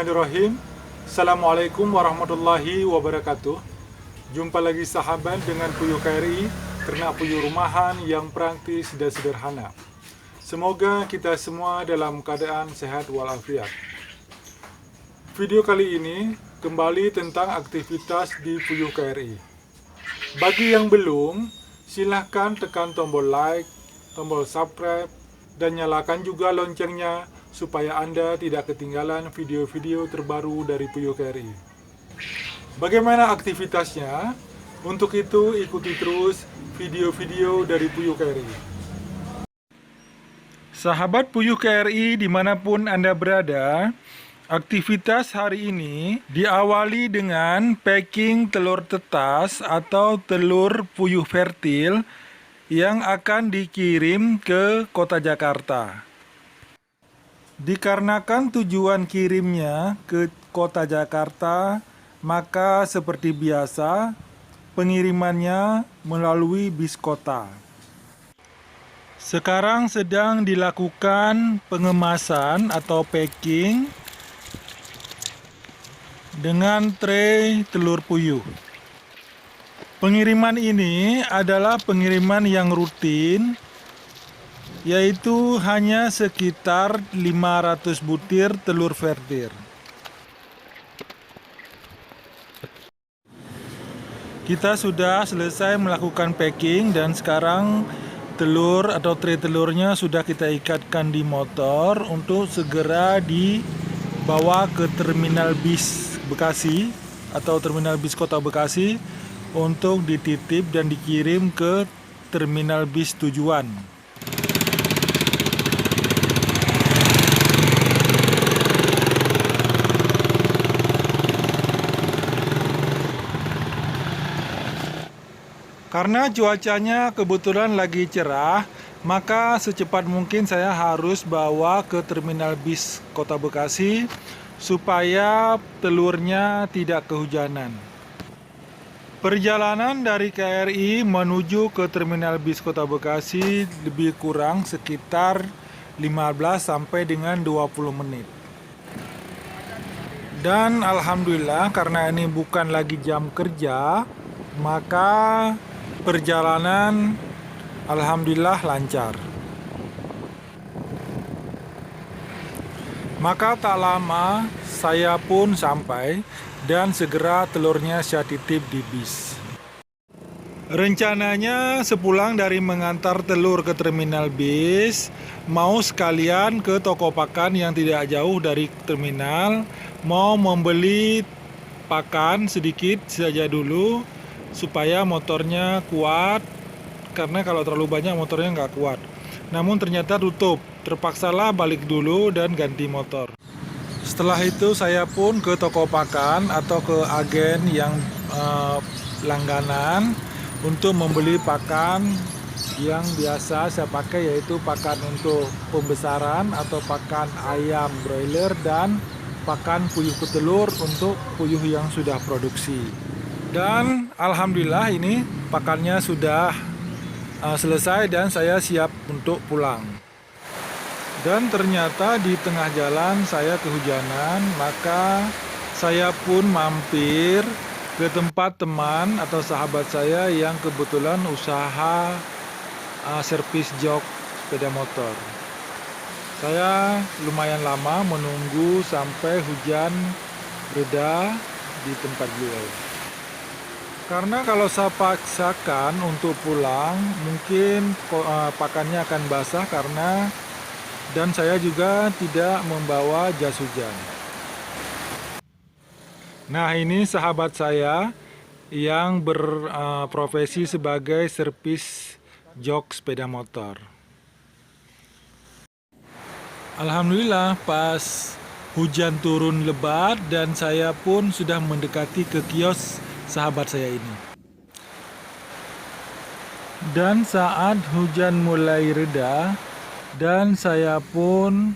Bismillahirrahmanirrahim. Assalamualaikum warahmatullahi wabarakatuh. Jumpa lagi sahabat dengan Puyuh KRI, ternak puyuh rumahan yang praktis dan sederhana. Semoga kita semua dalam keadaan sehat walafiat. Video kali ini kembali tentang aktivitas di Puyuh KRI. Bagi yang belum, silahkan tekan tombol like, tombol subscribe, dan nyalakan juga loncengnya supaya Anda tidak ketinggalan video-video terbaru dari Puyuh KRI. Bagaimana aktivitasnya? Untuk itu ikuti terus video-video dari Puyuh KRI. Sahabat Puyuh KRI dimanapun Anda berada, aktivitas hari ini diawali dengan packing telur tetas atau telur puyuh fertil yang akan dikirim ke kota Jakarta. Dikarenakan tujuan kirimnya ke kota Jakarta, maka seperti biasa pengirimannya melalui bis kota. Sekarang sedang dilakukan pengemasan atau packing dengan tray telur puyuh. Pengiriman ini adalah pengiriman yang rutin, yaitu hanya sekitar 500 butir telur fertil. Kita sudah selesai melakukan packing dan sekarang telur atau tray telurnya sudah kita ikatkan di motor untuk segera dibawa ke terminal bis Bekasi atau terminal bis kota Bekasi untuk dititip dan dikirim ke terminal bis tujuan. Karena cuacanya kebetulan lagi cerah, maka secepat mungkin saya harus bawa ke terminal bis kota Bekasi supaya telurnya tidak kehujanan. Perjalanan dari KRI menuju ke terminal bis kota Bekasi lebih kurang sekitar 15 sampai dengan 20 menit. Dan alhamdulillah karena ini bukan lagi jam kerja, maka perjalanan alhamdulillah lancar. Maka tak lama saya pun sampai dan segera telurnya saya titip di bis. Rencananya sepulang dari mengantar telur ke terminal bis, mau sekalian ke toko pakan yang tidak jauh dari terminal, mau membeli pakan sedikit saja dulu supaya motornya kuat, karena kalau terlalu banyak motornya nggak kuat. Namun ternyata tutup, terpaksalah balik dulu dan ganti motor. Setelah itu saya pun ke toko pakan atau ke agen yang langganan untuk membeli pakan yang biasa saya pakai, yaitu pakan untuk pembesaran atau pakan ayam broiler dan pakan puyuh petelur untuk puyuh yang sudah produksi. Dan alhamdulillah ini pakannya sudah selesai dan saya siap untuk pulang. Dan ternyata di tengah jalan saya kehujanan, maka saya pun mampir ke tempat teman atau sahabat saya yang kebetulan usaha servis jok sepeda motor. Saya lumayan lama menunggu sampai hujan reda di tempat beliau. Karena kalau saya paksakan untuk pulang, mungkin pakannya akan basah dan saya juga tidak membawa jas hujan. Nah, ini sahabat saya yang berprofesi sebagai servis jok sepeda motor. Alhamdulillah pas hujan turun lebat dan saya pun sudah mendekati ke kios sahabat saya ini. Dan saat hujan mulai reda dan saya pun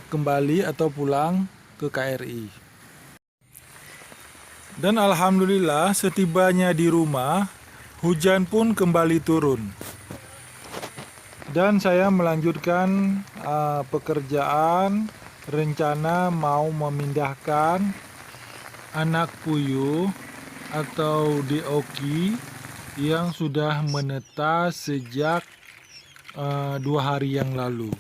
kembali atau pulang ke KRI. Dan alhamdulillah setibanya di rumah hujan pun kembali turun. Dan saya melanjutkan pekerjaan rencana mau memindahkan anak puyuh atau DOQ yang sudah menetas sejak 2 hari yang lalu,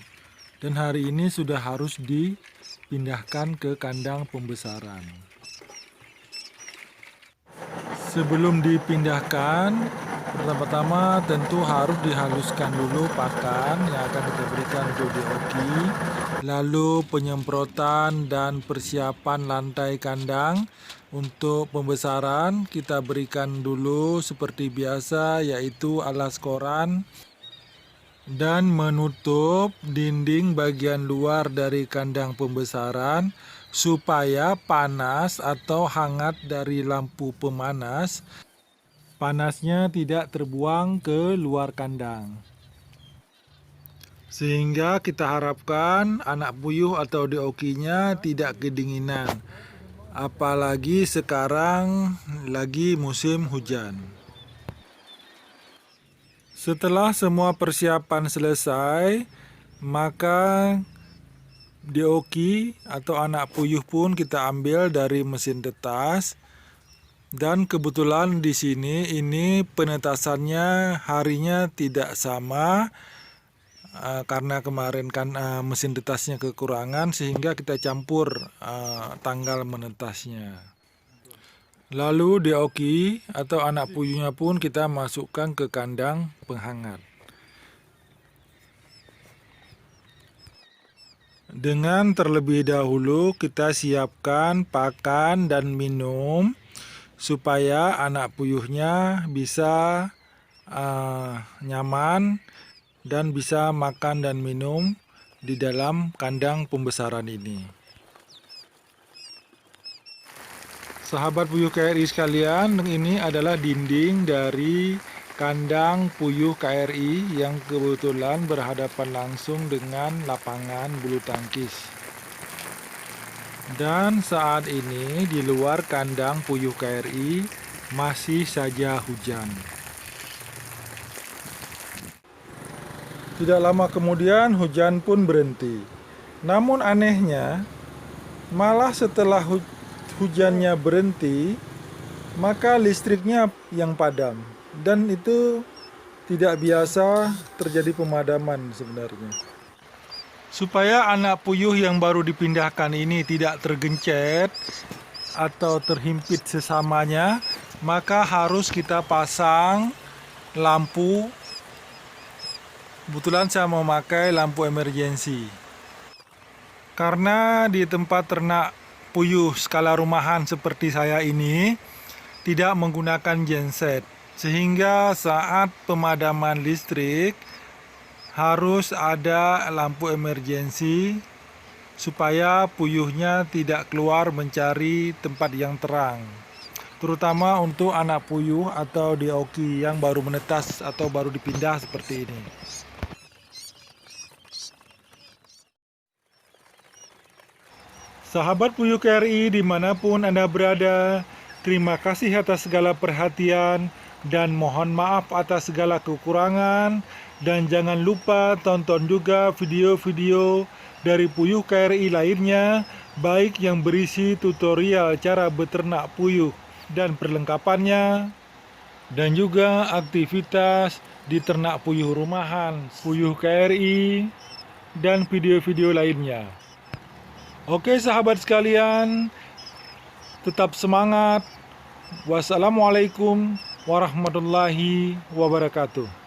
dan hari ini sudah harus dipindahkan ke kandang pembesaran. Sebelum dipindahkan, pertama-tama tentu harus dihaluskan dulu pakan yang akan kita berikan untuk DOQ, lalu penyemprotan dan persiapan lantai kandang. Untuk pembesaran kita berikan dulu seperti biasa, yaitu alas koran dan menutup dinding bagian luar dari kandang pembesaran supaya panas atau hangat dari lampu pemanas panasnya tidak terbuang ke luar kandang. Sehingga kita harapkan anak puyuh atau DOQ-nya tidak kedinginan. Apalagi sekarang lagi musim hujan. Setelah semua persiapan selesai, maka DOQ atau anak puyuh pun kita ambil dari mesin tetas. Dan kebetulan di sini ini penetasannya harinya tidak sama, karena kemarin kan mesin tetasnya kekurangan, sehingga kita campur tanggal menetasnya. Lalu DOQ atau anak puyuhnya pun kita masukkan ke kandang penghangat. Dengan terlebih dahulu kita siapkan pakan dan minum supaya anak puyuhnya bisa nyaman dan bisa makan dan minum di dalam kandang pembesaran ini. Sahabat puyuh KRI sekalian, ini adalah dinding dari kandang puyuh KRI yang kebetulan berhadapan langsung dengan lapangan bulu tangkis. Dan saat ini di luar kandang puyuh KRI masih saja hujan. Tidak lama kemudian hujan pun berhenti. Namun anehnya, malah setelah hujannya berhenti, maka listriknya yang padam. Dan itu tidak biasa terjadi pemadaman sebenarnya. Supaya anak puyuh yang baru dipindahkan ini tidak tergencet atau terhimpit sesamanya, maka harus kita pasang lampu. Kebetulan saya memakai lampu emergensi. Karena di tempat ternak puyuh skala rumahan seperti saya ini tidak menggunakan genset, sehingga saat pemadaman listrik harus ada lampu emergensi supaya puyuhnya tidak keluar mencari tempat yang terang. Terutama untuk anak puyuh atau DOQ yang baru menetas atau baru dipindah seperti ini. Sahabat puyuh KRI dimanapun Anda berada, terima kasih atas segala perhatian dan mohon maaf atas segala kekurangan. Dan jangan lupa tonton juga video-video dari puyuh KRI lainnya, baik yang berisi tutorial cara beternak puyuh dan perlengkapannya, dan juga aktivitas di ternak puyuh rumahan, puyuh KRI, dan video-video lainnya. Oke sahabat sekalian, tetap semangat. Wassalamualaikum warahmatullahi wabarakatuh.